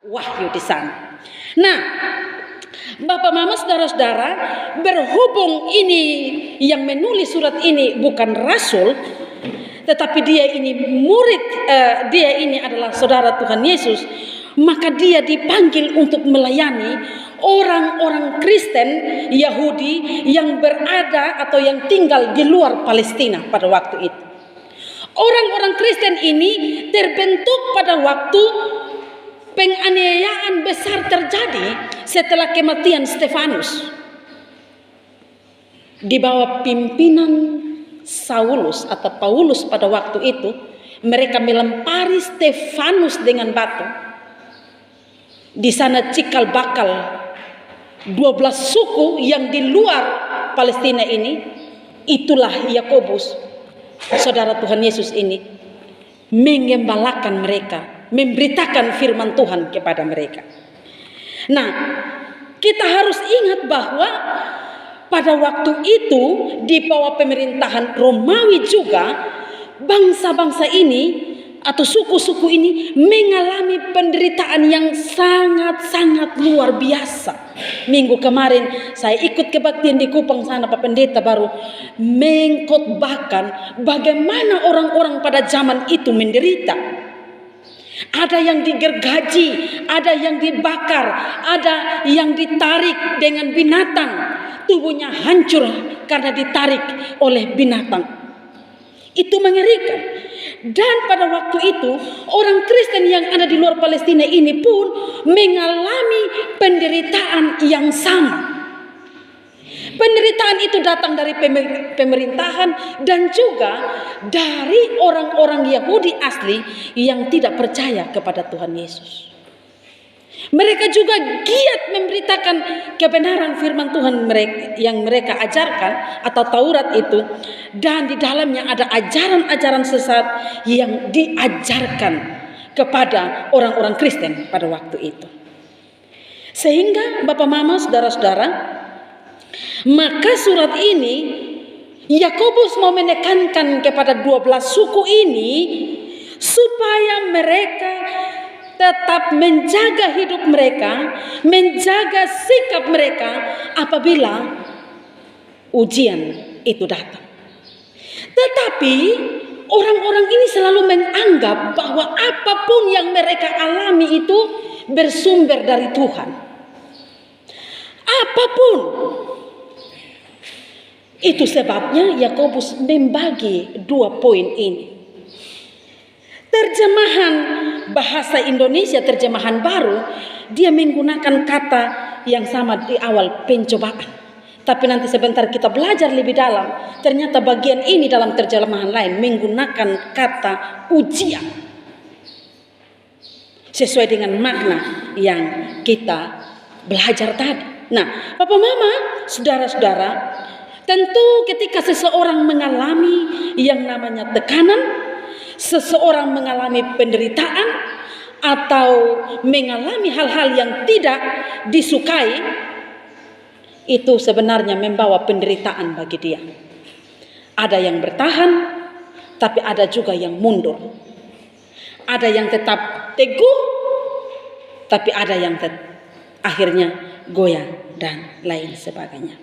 wahyu di sana. Nah, Bapak Mama, saudara-saudara, berhubung ini yang menulis surat ini bukan rasul, tetapi dia ini murid, dia ini adalah saudara Tuhan Yesus, maka dia dipanggil untuk melayani orang-orang Kristen Yahudi yang berada atau yang tinggal di luar Palestina pada waktu itu. Orang-orang Kristen ini terbentuk pada waktu penganiayaan besar terjadi setelah kematian Stefanus. Di bawah pimpinan Saulus atau Paulus pada waktu itu, mereka melempari Stefanus dengan batu. Di sana cikal bakal 12 suku yang di luar Palestina ini, itulah Yakobus, saudara Tuhan Yesus ini, mengembalakan mereka, memberitakan firman Tuhan kepada mereka. Nah, kita harus ingat bahwa pada waktu itu di bawah pemerintahan Romawi juga, bangsa-bangsa ini atau suku-suku ini mengalami penderitaan yang sangat-sangat luar biasa. Minggu kemarin saya ikut kebaktian di Kupang sana, Pak Pendeta baru mengkhotbahkan bagaimana orang-orang pada zaman itu menderita. Ada yang digergaji, ada yang dibakar, ada yang ditarik dengan binatang, tubuhnya hancur karena ditarik oleh binatang. Itu mengerikan. Dan pada waktu itu orang Kristen yang ada di luar Palestina ini pun mengalami penderitaan yang sama. Penderitaan itu datang dari pemerintahan dan juga dari orang-orang Yahudi asli yang tidak percaya kepada Tuhan Yesus. Mereka juga giat memberitakan kebenaran firman Tuhan yang mereka ajarkan atau Taurat itu, dan di dalamnya ada ajaran-ajaran sesat yang diajarkan kepada orang-orang Kristen pada waktu itu. Sehingga Bapak Mama, saudara-saudara, maka surat ini Yakobus mau menekankan kepada 12 suku ini supaya mereka tetap menjaga hidup mereka, menjaga sikap mereka apabila ujian itu datang. Tetapi orang-orang ini selalu menganggap bahwa apapun yang mereka alami itu bersumber dari Tuhan. Apapun. Itu sebabnya Yakobus membagi 2 poin ini. Terjemahan bahasa Indonesia, terjemahan baru, dia menggunakan kata yang sama di awal, pencobaan. Tapi nanti sebentar kita belajar lebih dalam, ternyata bagian ini dalam terjemahan lain menggunakan kata ujian. Sesuai dengan makna yang kita belajar tadi. Nah, Bapak Mama, saudara-saudara, tentu ketika seseorang mengalami yang namanya tekanan, seseorang mengalami penderitaan atau mengalami hal-hal yang tidak disukai, itu sebenarnya membawa penderitaan bagi dia. Ada yang bertahan, tapi ada juga yang mundur. Ada yang tetap teguh, tapi ada yang akhirnya goyah dan lain sebagainya.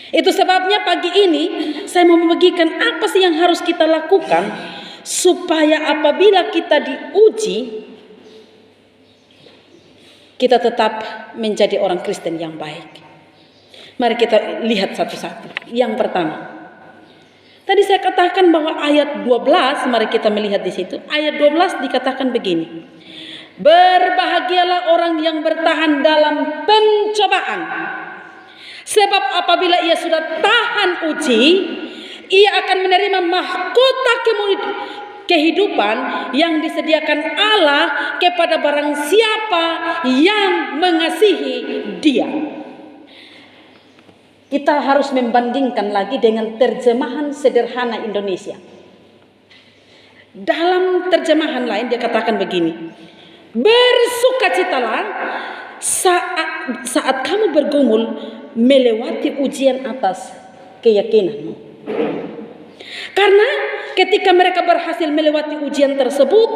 Itu sebabnya pagi ini saya mau membagikan apa sih yang harus kita lakukan supaya apabila kita diuji, kita tetap menjadi orang Kristen yang baik. Mari kita lihat satu-satu. Yang pertama, tadi saya katakan bahwa ayat 12, mari kita melihat di situ. Ayat 12 dikatakan begini. Berbahagialah orang yang bertahan dalam pencobaan. Sebab apabila ia sudah tahan uji, ia akan menerima mahkota kehidupan yang disediakan Allah kepada barang siapa yang mengasihi dia. Kita harus membandingkan lagi dengan terjemahan sederhana Indonesia. Dalam terjemahan lain dia katakan begini. Bersukacitalah saat kamu bergumul melewati ujian atas keyakinanmu. Karena ketika mereka berhasil melewati ujian tersebut,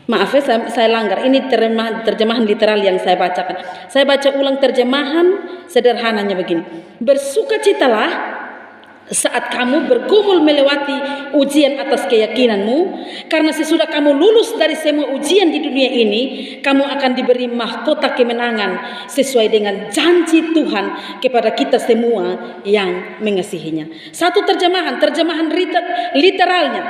Maaf ya, saya langgar. Ini terjemahan literal yang saya bacakan. Saya baca ulang terjemahan sederhananya begini. Bersukacitalah saat kamu bergumul melewati ujian atas keyakinanmu, karena sesudah kamu lulus dari semua ujian di dunia ini, kamu akan diberi mahkota kemenangan sesuai dengan janji Tuhan kepada kita semua yang mengasihinya. Satu terjemahan literalnya.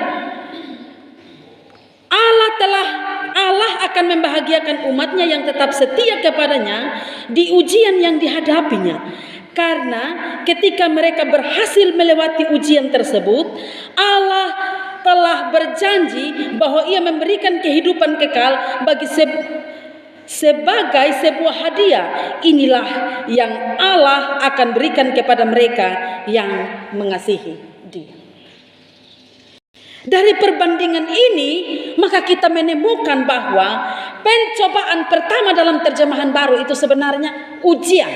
Allah akan membahagiakan umatnya yang tetap setia kepadanya di ujian yang dihadapinya. Karena ketika mereka berhasil melewati ujian tersebut, Allah telah berjanji bahwa Ia memberikan kehidupan kekal bagi sebagai sebuah hadiah. Inilah yang Allah akan berikan kepada mereka yang mengasihi Dia. Dari perbandingan ini, maka kita menemukan bahwa pencobaan pertama dalam terjemahan baru itu sebenarnya ujian.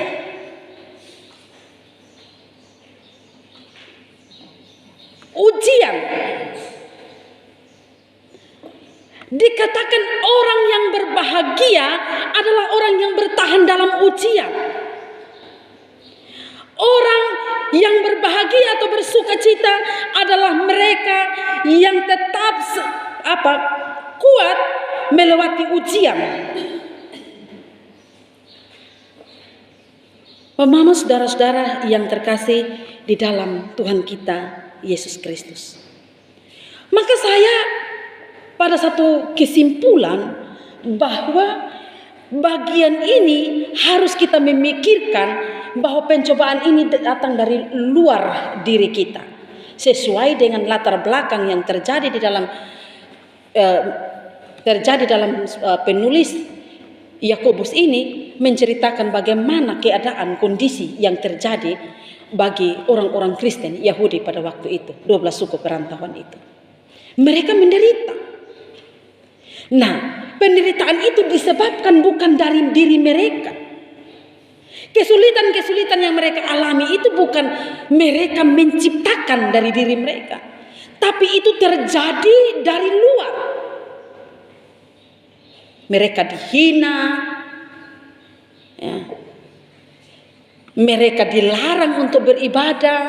Ujian. Dikatakan orang yang berbahagia adalah orang yang bertahan dalam ujian. Orang yang berbahagia atau bersukacita adalah mereka yang tetap kuat melewati ujian. Mama, saudara-saudara yang terkasih di dalam Tuhan kita Yesus Kristus. Maka saya pada satu kesimpulan bahwa bagian ini harus kita memikirkan bahwa pencobaan ini datang dari luar diri kita, sesuai dengan latar belakang yang terjadi di dalam penulis Yakobus ini menceritakan bagaimana keadaan kondisi yang terjadi bagi orang-orang Kristen Yahudi pada waktu itu, 12 suku perantauan itu. Mereka menderita. Nah, penderitaan itu disebabkan bukan dari diri mereka. Kesulitan-kesulitan yang mereka alami itu bukan mereka menciptakan dari diri mereka, tapi itu terjadi dari luar. Mereka dihina, ya. Mereka dilarang untuk beribadah.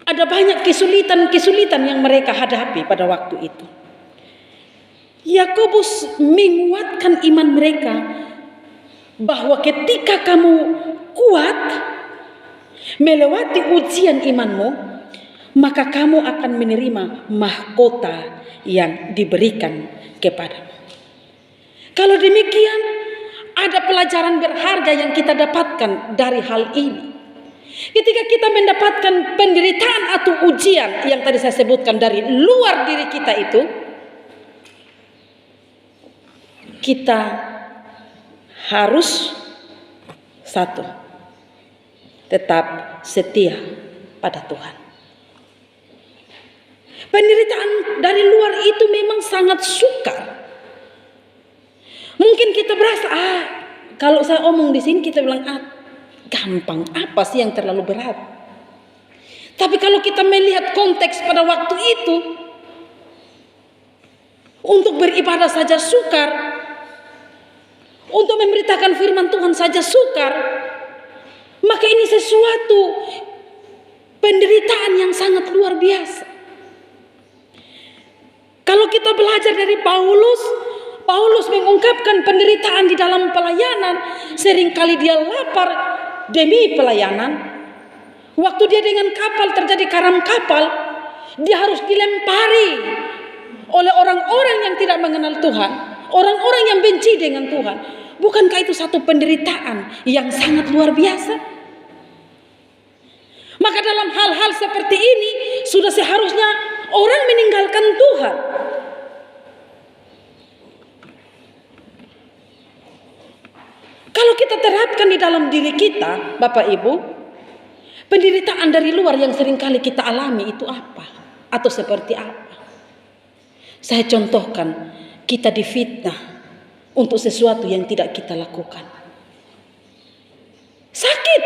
Ada banyak kesulitan-kesulitan yang mereka hadapi pada waktu itu. Yakobus menguatkan iman mereka bahwa ketika kamu kuat melewati ujian imanmu, maka kamu akan menerima mahkota yang diberikan kepadamu. Kalau demikian, ada pelajaran berharga yang kita dapatkan dari hal ini. Ketika kita mendapatkan penderitaan atau ujian yang tadi saya sebutkan dari luar diri kita itu, kita harus satu, tetap setia pada Tuhan. Penderitaan dari luar itu memang sangat sukar. Mungkin kita berasa, kalau saya omong di sini kita bilang, gampang, apa sih yang terlalu berat? Tapi kalau kita melihat konteks pada waktu itu, untuk beribadah saja sukar, untuk memberitakan firman Tuhan saja sukar, maka ini sesuatu penderitaan yang sangat luar biasa. Kalau kita belajar dari Paulus mengungkapkan penderitaan di dalam pelayanan. Seringkali dia lapar demi pelayanan. Waktu dia dengan kapal terjadi karam kapal, dia harus dilempari oleh orang-orang yang tidak mengenal Tuhan, orang-orang yang benci dengan Tuhan. Bukankah itu satu penderitaan yang sangat luar biasa? Maka dalam hal-hal seperti ini sudah seharusnya orang meninggalkan Tuhan. Kalau kita terapkan di dalam diri kita, Bapak Ibu, penderitaan dari luar yang seringkali kita alami itu apa? Atau seperti apa? Saya contohkan, kita difitnah untuk sesuatu yang tidak kita lakukan. Sakit.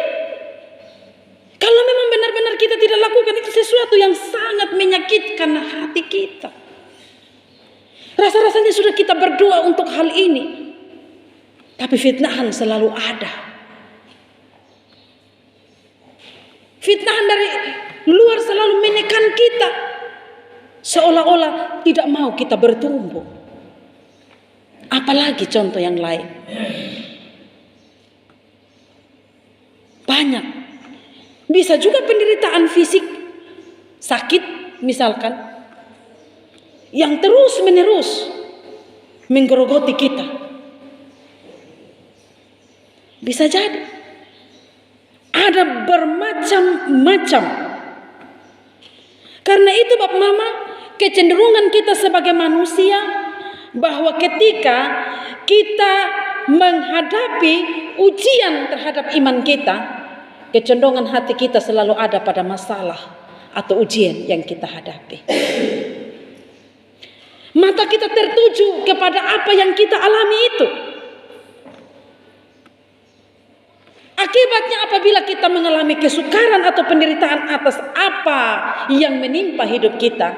Kalau memang benar-benar kita tidak lakukan, itu sesuatu yang sangat menyakitkan hati kita. Rasa-rasanya sudah kita berdoa untuk hal ini, tapi fitnahan selalu ada. Fitnahan dari luar selalu menekan kita, seolah-olah tidak mau kita bertumbuh. Apalagi contoh yang lain. Banyak. Bisa juga penderitaan fisik, sakit misalkan, yang terus menerus menggerogoti kita. Bisa jadi. Ada bermacam-macam. Karena itu Bapak Mama, kecenderungan kita sebagai manusia, bahwa ketika kita menghadapi ujian terhadap iman kita, kecenderungan hati kita selalu ada pada masalah atau ujian yang kita hadapi. Mata kita tertuju kepada apa yang kita alami itu. Akibatnya apabila kita mengalami kesukaran atau penderitaan atas apa yang menimpa hidup kita,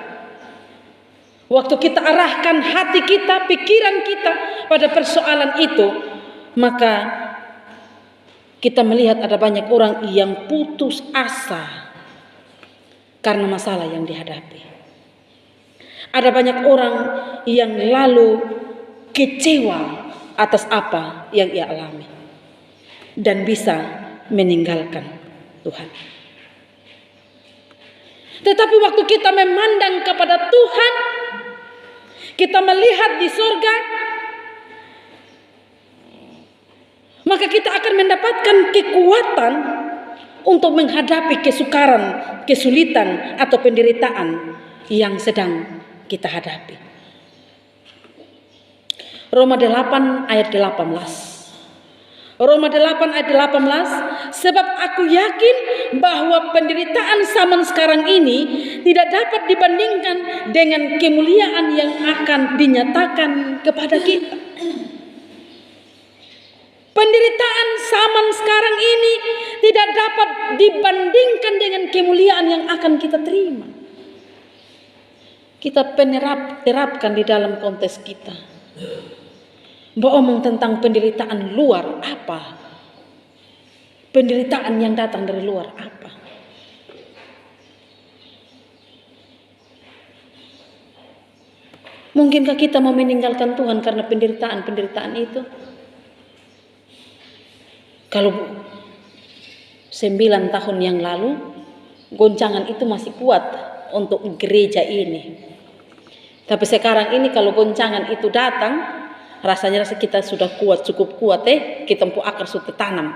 waktu kita arahkan hati kita, pikiran kita pada persoalan itu, maka kita melihat ada banyak orang yang putus asa karena masalah yang dihadapi. Ada banyak orang yang lalu kecewa atas apa yang ia alami dan bisa meninggalkan Tuhan. Tetapi waktu kita memandang kepada Tuhan, kita melihat di surga, maka kita akan mendapatkan kekuatan untuk menghadapi kesukaran, kesulitan atau penderitaan yang sedang kita hadapi. Roma 8 ayat 18. Roma 8 ayat 18, sebab aku yakin bahwa penderitaan zaman sekarang ini tidak dapat dibandingkan dengan kemuliaan yang akan dinyatakan kepada kita. Penderitaan zaman sekarang ini tidak dapat dibandingkan dengan kemuliaan yang akan kita terima. Kita terapkan di dalam konteks kita. Ngomong tentang penderitaan luar apa? Penderitaan yang datang dari luar apa? Mungkinkah kita mau meninggalkan Tuhan karena penderitaan itu? Kalau 9 tahun yang lalu, goncangan itu masih kuat untuk gereja ini. Tapi sekarang ini kalau goncangan itu datang, rasanya kita sudah kuat, cukup kuat kita empu akar sudah tanam.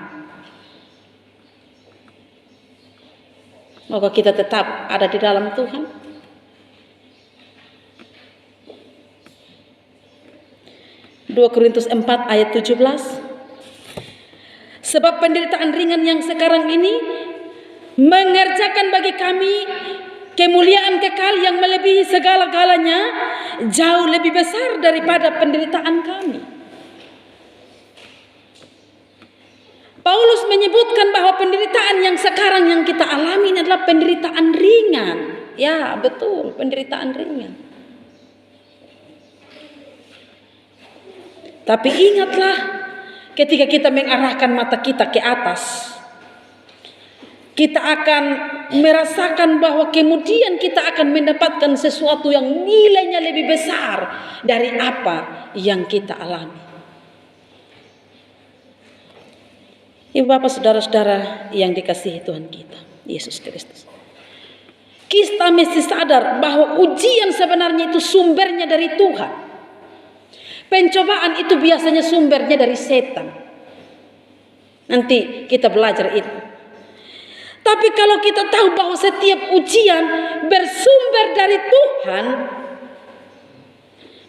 Maka kita tetap ada di dalam Tuhan. Dua Korintus 4 ayat 17. Sebab penderitaan ringan yang sekarang ini mengerjakan bagi kami kemuliaan kekal yang melebihi segala-galanya, jauh lebih besar daripada penderitaan kami. Paulus menyebutkan bahwa penderitaan yang sekarang yang kita alami adalah penderitaan ringan. Ya, betul, penderitaan ringan. Tapi ingatlah, ketika kita mengarahkan mata kita ke atas, kita akan merasakan bahwa kemudian kita akan mendapatkan sesuatu yang nilainya lebih besar dari apa yang kita alami. Ibu bapak saudara-saudara yang dikasihi Tuhan kita, Yesus Kristus. Kita mesti sadar bahwa ujian sebenarnya itu sumbernya dari Tuhan. Pencobaan itu biasanya sumbernya dari setan. Nanti kita belajar itu. Tapi kalau kita tahu bahwa setiap ujian bersumber dari Tuhan,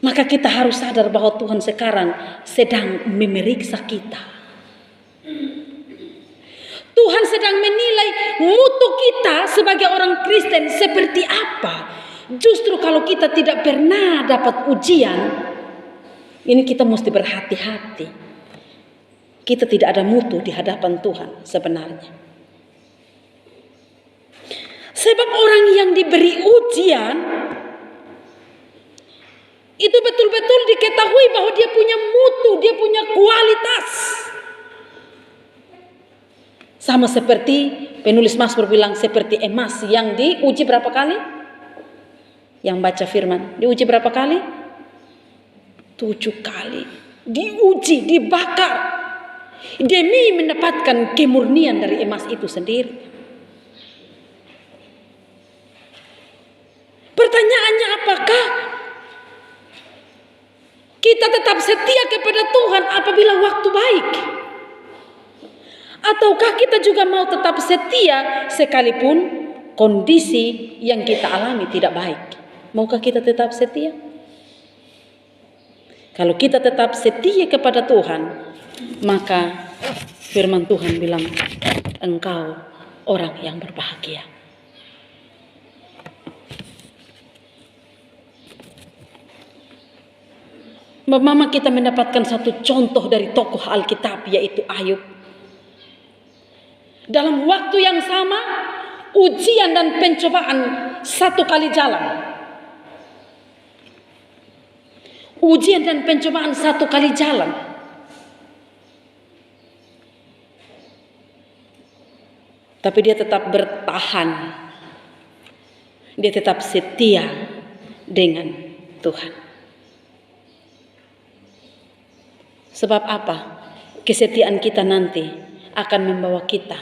maka kita harus sadar bahwa Tuhan sekarang sedang memeriksa kita. Tuhan sedang menilai mutu kita sebagai orang Kristen seperti apa. Justru kalau kita tidak pernah dapat ujian, ini kita mesti berhati-hati. Kita tidak ada mutu di hadapan Tuhan sebenarnya. Sebab orang yang diberi ujian itu betul-betul diketahui bahwa dia punya mutu, dia punya kualitas. Sama seperti penulis Mazmur bilang, seperti emas yang diuji berapa kali? Yang baca firman, diuji berapa kali? 7 kali. Diuji, dibakar, demi mendapatkan kemurnian dari emas itu sendiri. Pertanyaannya, apakah kita tetap setia kepada Tuhan apabila waktu baik? Ataukah kita juga mau tetap setia sekalipun kondisi yang kita alami tidak baik? Maukah kita tetap setia? Kalau kita tetap setia kepada Tuhan, maka firman Tuhan bilang, engkau orang yang berbahagia. Mama kita mendapatkan satu contoh dari tokoh Alkitab, yaitu Ayub. Dalam waktu yang sama, ujian dan pencobaan 1 kali jalan. Ujian dan pencobaan 1 kali jalan. Tapi dia tetap bertahan. Dia tetap setia dengan Tuhan. Sebab apa? Kesetiaan kita nanti akan membawa kita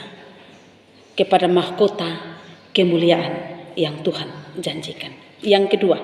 kepada mahkota kemuliaan yang Tuhan janjikan. Yang kedua,